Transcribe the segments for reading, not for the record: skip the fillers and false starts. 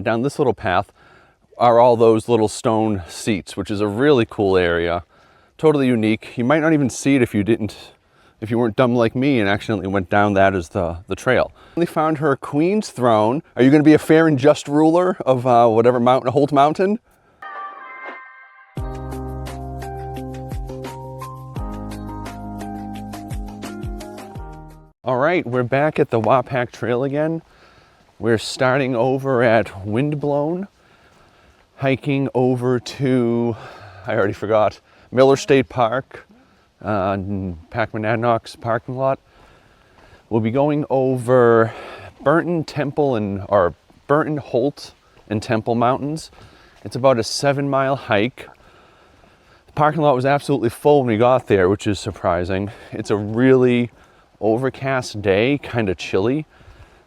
down this little path are all those little stone seats, which is a really cool area. Totally unique. You might not even see it if you weren't dumb like me and accidentally went down that as the trail. We found her queen's throne. Are you going to be a fair and just ruler of whatever mountain, Holt Mountain? All right, we're back at the Wapack Trail again. We're starting over at Windblown, hiking over to, I already forgot, Miller State Park, Packmanadnock's parking lot. We'll be going over Burton, Holt, and Temple Mountains. It's about a 7-mile hike. The parking lot was absolutely full when we got there, which is surprising. It's a really overcast day, kind of chilly,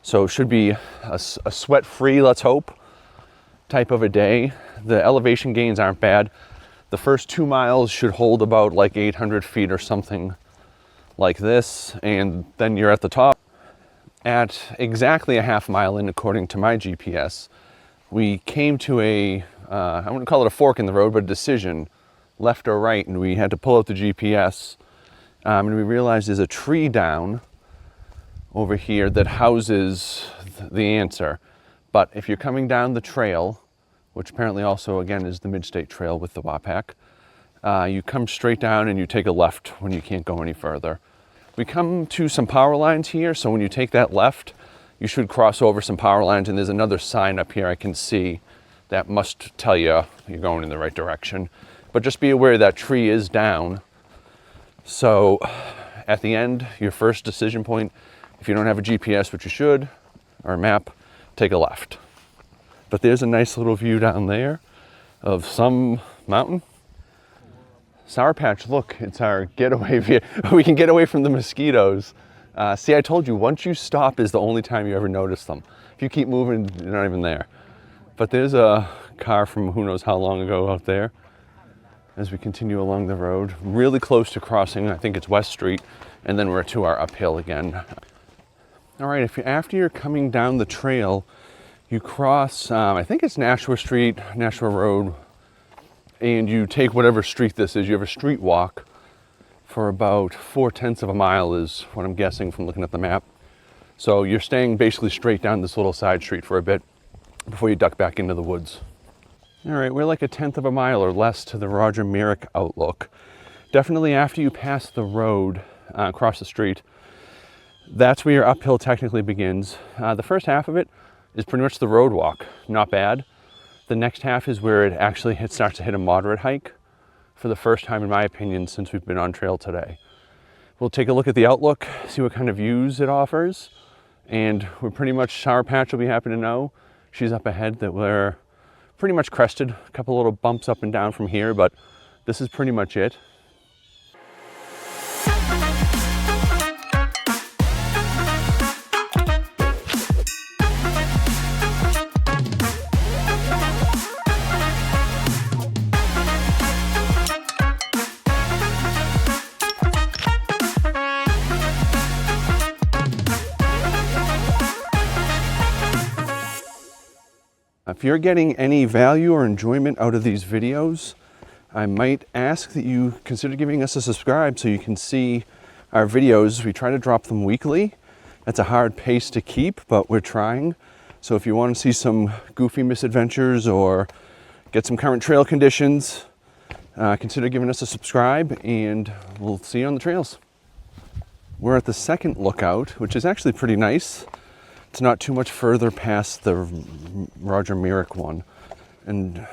so it should be a sweat-free, let's hope, type of a day. The elevation gains aren't bad. The first 2 miles should hold about like 800 feet or something like this, and then you're at the top. At exactly a half mile in, according to my GPS, we came to I wouldn't call it a fork in the road, but a decision, left or right, and we had to pull out the GPS. And we realized there's a tree down over here that houses the answer. But if you're coming down the trail, which apparently also, again, is the Mid-State Trail with the Wapack, you come straight down and you take a left when you can't go any further. We come to some power lines here, so when you take that left, you should cross over some power lines, and there's another sign up here I can see that must tell you you're going in the right direction. But just be aware that tree is down. So at the end, your first decision point, if you don't have a GPS, which you should, or a map, take a left. But there's a nice little view down there of some mountain. Sour Patch, look, it's our getaway view. We can get away from the mosquitoes. See, I told you, once you stop is the only time you ever notice them. If you keep moving, you're not even there. But there's a car from who knows how long ago out there. As we continue along the road, really close to crossing, I think it's West Street, and then we're to our uphill again. All right, after you're coming down the trail, you cross, I think it's Nashua Street, Nashua Road, and you take whatever street this is. You have a street walk for about 4/10 of a mile is what I'm guessing from looking at the map. So you're staying basically straight down this little side street for a bit before you duck back into the woods. All right, we're like 1/10 of a mile or less to the Myrick outlook. Definitely after you pass the road, across the street, that's where your uphill technically begins. The first half of it is pretty much the road walk, not bad. The next half is where it actually starts to hit a moderate hike for the first time, in my opinion, since we've been on trail today. We'll take a look at the outlook, see what kind of views it offers, and we're pretty much, Sour Patch will be happy to know, she's up ahead, that we're pretty much crested. A couple little bumps up and down from here, but this is pretty much it. If you're getting any value or enjoyment out of these videos, I might ask that you consider giving us a subscribe so you can see our videos. We try to drop them weekly. That's a hard pace to keep, but we're trying. So if you want to see some goofy misadventures or get some current trail conditions, consider giving us a subscribe, and we'll see you on the trails. We're at the second lookout, which is actually pretty nice. It's not too much further past the Myrick one. And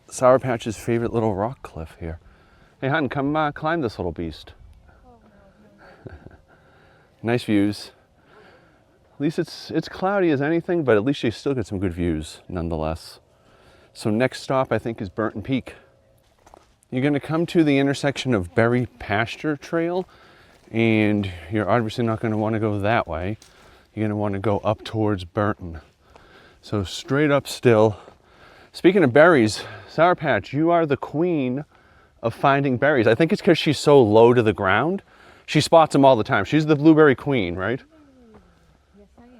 Sour Patch's favorite little rock cliff here. Hey, hon, come climb this little beast. Nice views. At least it's cloudy as anything, but at least you still get some good views nonetheless. So next stop, I think, is Barrett Mt. You're going to come to the intersection of Berry Pasture Trail, and you're obviously not going to want to go that way. You're going to want to go up towards Burton. So straight up still. Speaking of berries, Sour Patch, you are the queen of finding berries. I think it's because she's so low to the ground. She spots them all the time. She's the blueberry queen, right? Yes, I am.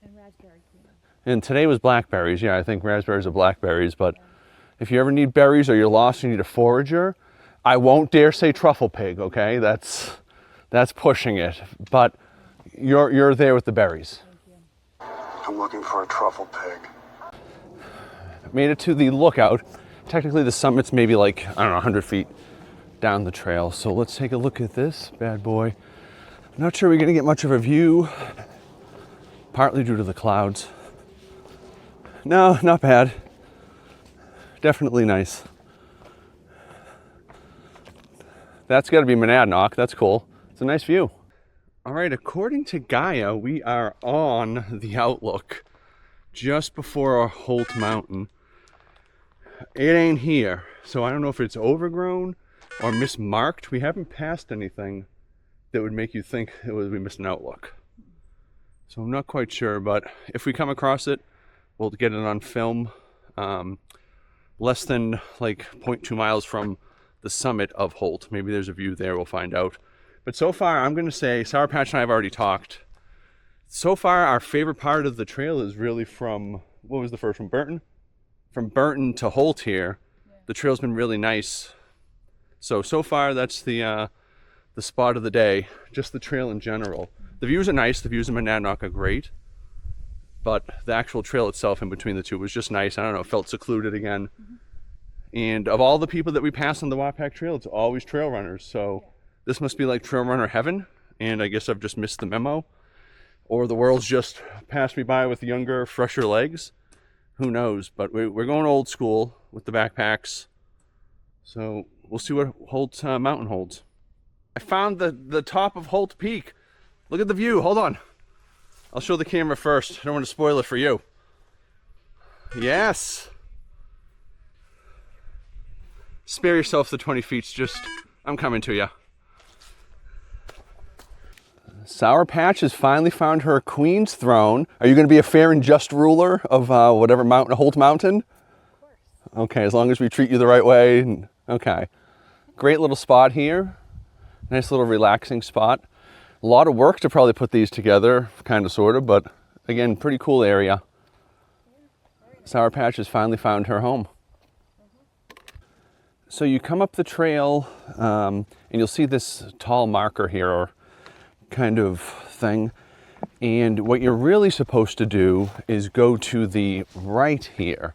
And raspberry queen. And today was blackberries. Yeah, I think raspberries are blackberries, but if you ever need berries or you're lost and you need a forager, I won't dare say truffle pig, okay? That's pushing it, but you're there with the berries. I'm looking for a truffle pig. Made it to the lookout. Technically the summit's maybe like, I don't know, 100 feet down the trail. So let's take a look at this bad boy. I'm not sure we're gonna get much of a view, partly due to the clouds. No, not bad. Definitely nice. That's gotta be Monadnock, that's cool. It's a nice view. All right, according to Gaia, we are on the outlook just before Holt Mountain. It ain't here, so I don't know if it's overgrown or mismarked. We haven't passed anything that would make you think we missed an outlook. So I'm not quite sure, but if we come across it, we'll get it on film. Less than like 0.2 miles from the summit of Holt. Maybe there's a view there, we'll find out. But so far, I'm gonna say, Sour Patch and I have already talked. So far, our favorite part of the trail is really from, what was the first one, Burton? From Burton to Holt here, the trail's been really nice. So far, that's the spot of the day, just the trail in general. The views are nice, the views in Monadnock are great, but the actual trail itself in between the two was just nice. I don't know, it felt secluded again. And of all the people that we pass on the Wapack Trail, it's always trail runners. So this must be like trail runner heaven. And I guess I've just missed the memo. Or the world's just passed me by with younger, fresher legs. Who knows? But we're going old school with the backpacks. So we'll see what Holt Mountain holds. I found the top of Holt Peak. Look at the view. Hold on. I'll show the camera first. I don't want to spoil it for you. Yes. Spare yourself the 20 feet, I'm coming to you. Sour Patch has finally found her queen's throne. Are you going to be a fair and just ruler of whatever mountain, Holt Mountain? Of course. Okay, as long as we treat you the right way. Okay. Great little spot here. Nice little relaxing spot. A lot of work to probably put these together, kind of, sort of, but again, pretty cool area. Sour Patch has finally found her home. So you come up the trail and you'll see this tall marker here, or kind of thing. And what you're really supposed to do is go to the right here.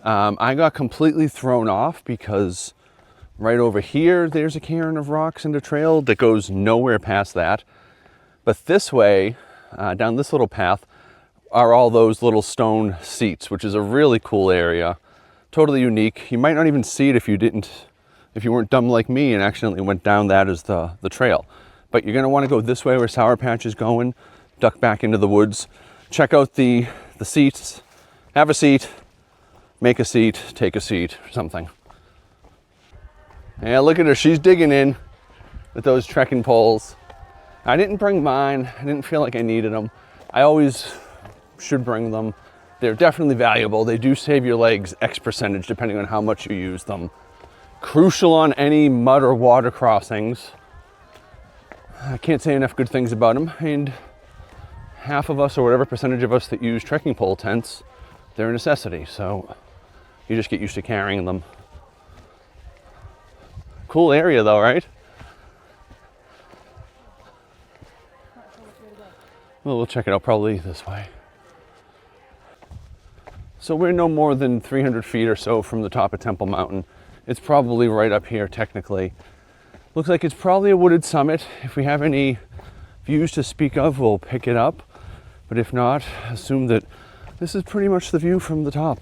I got completely thrown off because right over here, there's a cairn of rocks and a trail that goes nowhere past that. But this way, down this little path, are all those little stone seats, which is a really cool area. Totally unique. You might not even see it if you weren't dumb like me and accidentally went down that as the trail. But you're gonna wanna go this way where Sour Patch is going, duck back into the woods, check out the seats, have a seat, make a seat, take a seat, or something. Yeah, look at her, she's digging in with those trekking poles. I didn't bring mine, I didn't feel like I needed them. I always should bring them. They're definitely valuable. They do save your legs X percentage depending on how much you use them. Crucial on any mud or water crossings. I can't say enough good things about them. And half of us, or whatever percentage of us that use trekking pole tents, they're a necessity. So you just get used to carrying them. Cool area though, right? Well, we'll check it out probably this way. So we're no more than 300 feet or so from the top of Temple Mountain. It's probably right up here technically. Looks like it's probably a wooded summit. If we have any views to speak of, we'll pick it up. But if not, assume that this is pretty much the view from the top.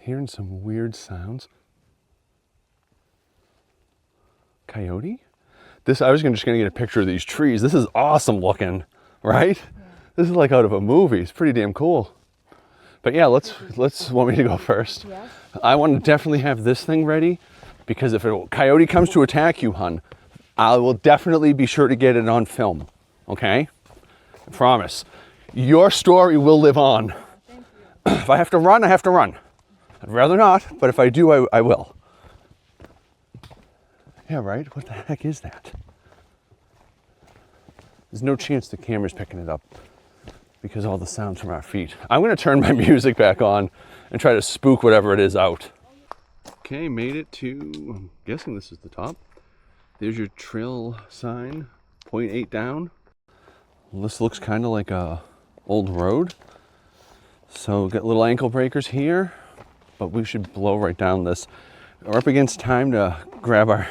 Hearing some weird sounds. Coyote? I was just gonna get a picture of these trees. This is awesome looking, right? Yeah. This is like out of a movie. It's pretty damn cool. But yeah, let's want me to go first. Yes. I want to definitely have this thing ready because if a coyote comes to attack you, hun, I will definitely be sure to get it on film. Okay? I promise. Your story will live on. If I have to run, I have to run. I'd rather not, but if I do, I will. Yeah, right? What the heck is that? There's no chance the camera's picking it up because all the sounds from our feet. I'm gonna turn my music back on and try to spook whatever it is out. Okay, made it to, I'm guessing this is the top. There's your trail sign, 0.8 down. This looks kind of like a old road. So got little ankle breakers here, but we should blow right down this. We're up against time to grab our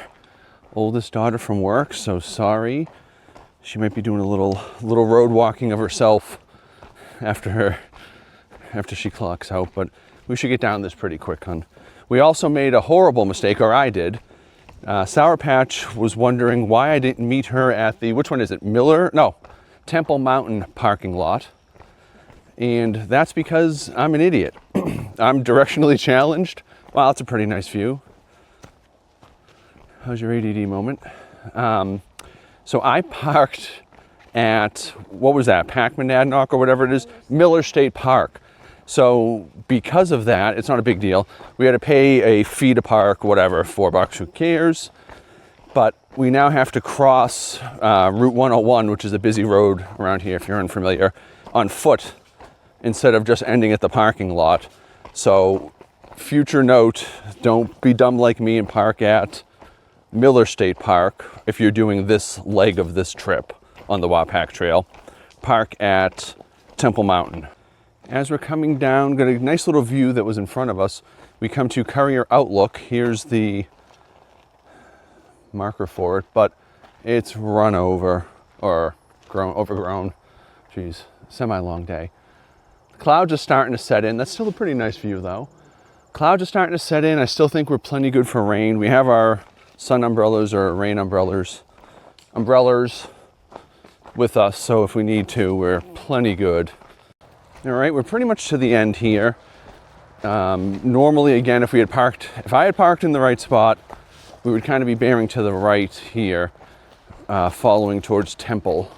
oldest daughter from work, so sorry. She might be doing a little road walking of herself after she clocks out, but we should get down this pretty quick, hon. We also made a horrible mistake, or I did. Sour Patch was wondering why I didn't meet her at the, which one is it, Temple Mountain parking lot. And that's because I'm an idiot. I'm directionally challenged. Wow, that's a pretty nice view. How's your ADD moment? So I parked at, what was that, Packmanadnock or whatever it is, Miller State Park. So because of that, it's not a big deal. We had to pay a fee to park, whatever, $4, who cares? But we now have to cross Route 101, which is a busy road around here, if you're unfamiliar, on foot instead of just ending at the parking lot. So future note, don't be dumb like me and park at Miller State Park if you're doing this leg of this trip on the Wapack Trail. Park at Temple Mountain. As we're coming down, got a nice little view that was in front of us. We come to Courier Outlook. Here's the marker for it, but it's run over or overgrown. Geez, semi-long day. The clouds are starting to set in. That's still a pretty nice view though. Clouds are starting to set in. I still think we're plenty good for rain. We have our sun umbrellas or rain umbrellas with us, so if we need to, we're plenty good. All right, we're pretty much to the end here. Normally, again, if I had parked in the right spot, we would kind of be bearing to the right here, following towards Temple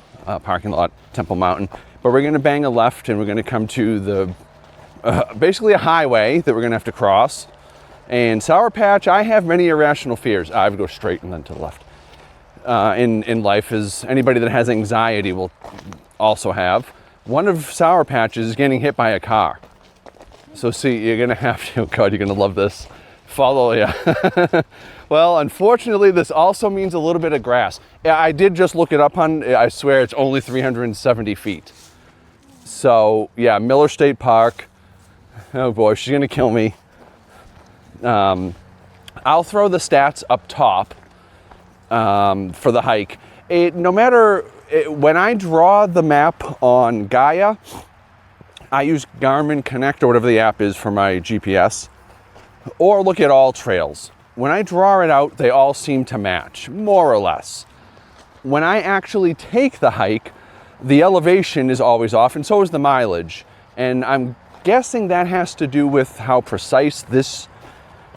parking lot, Temple Mountain. But we're gonna bang a left and we're gonna come to the, basically a highway that we're gonna have to cross. And Sour Patch, I have many irrational fears. I would go straight and then to the left. In life, as anybody that has anxiety will also have. One of Sour Patch's is getting hit by a car. So see, you're gonna have to, oh God, you're gonna love this. Follow, yeah. Well, unfortunately, this also means a little bit of grass. I did just look it up on, I swear it's only 370 feet. So yeah, Miller State Park. Oh boy, she's gonna kill me. I'll throw the stats up top for the hike. When I draw the map on Gaia, I use Garmin Connect or whatever the app is for my GPS, or look at all trails. When I draw it out, they all seem to match, more or less. When I actually take the hike, the elevation is always off, and so is the mileage. And I'm guessing that has to do with how precise this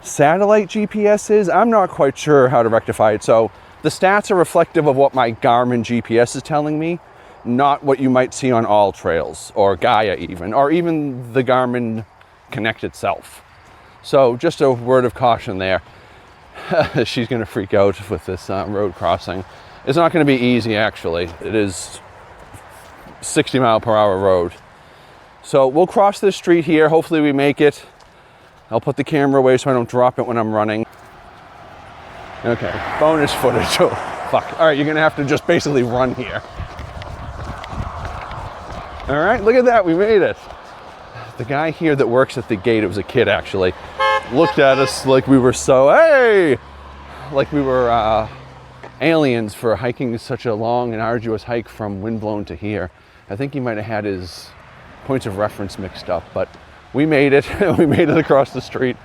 satellite GPS is. I'm not quite sure how to rectify it. So the stats are reflective of what my Garmin GPS is telling me, not what you might see on all trails or Gaia even, or even the Garmin Connect itself. So just a word of caution there. She's gonna freak out with this road crossing. It's not gonna be easy actually. It is 60-mile-per-hour road. So we'll cross this street here. Hopefully we make it. I'll put the camera away so I don't drop it when I'm running. Okay, bonus footage. Oh, fuck. All right, you're gonna have to just basically run here. All right, look at that, we made it. The guy here that works at the gate, it was a kid actually, looked at us like we were like we were aliens for hiking such a long and arduous hike from Windblown to here. I think he might have had his points of reference mixed up, but we made it. We made it across the street.